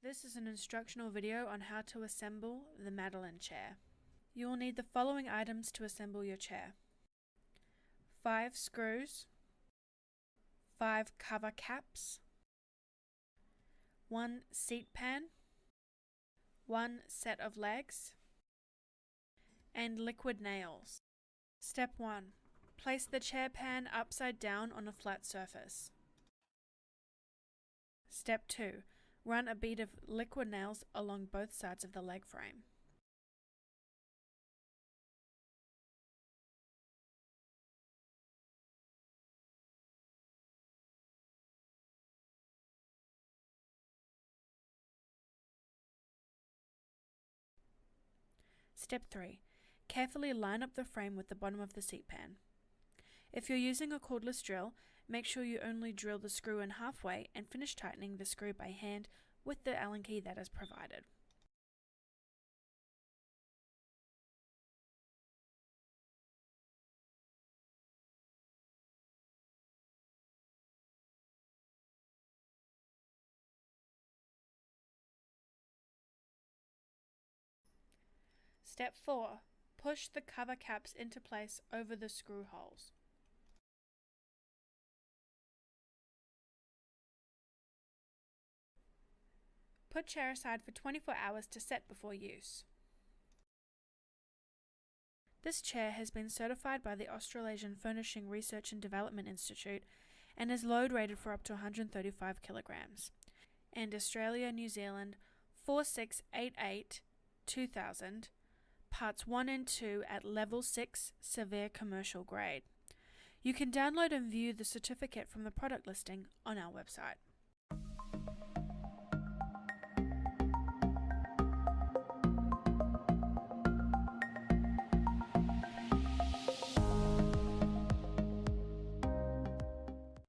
This is an instructional video on how to assemble the Madeline chair. You will need the following items to assemble your chair: 5 screws, 5 cover caps, 1 seat pan, 1 set of legs, and liquid nails. Step 1. Place the chair pan upside down on a flat surface. Step 2. Run a bead of liquid nails along both sides of the leg frame. Step 3. Carefully line up the frame with the bottom of the seat pan. If you're using a cordless drill, make sure you only drill the screw in halfway and finish tightening the screw by hand with the Allen key that is provided. Step 4. Push the cover caps into place over the screw holes. Put chair aside for 24 hours to set before use. This chair has been certified by the Australasian Furnishing Research and Development Institute and is load rated for up to 135 kilograms. And Australia, New Zealand 4688-2000, parts 1 and 2 at level 6 severe commercial grade. You can download and view the certificate from the product listing on our website.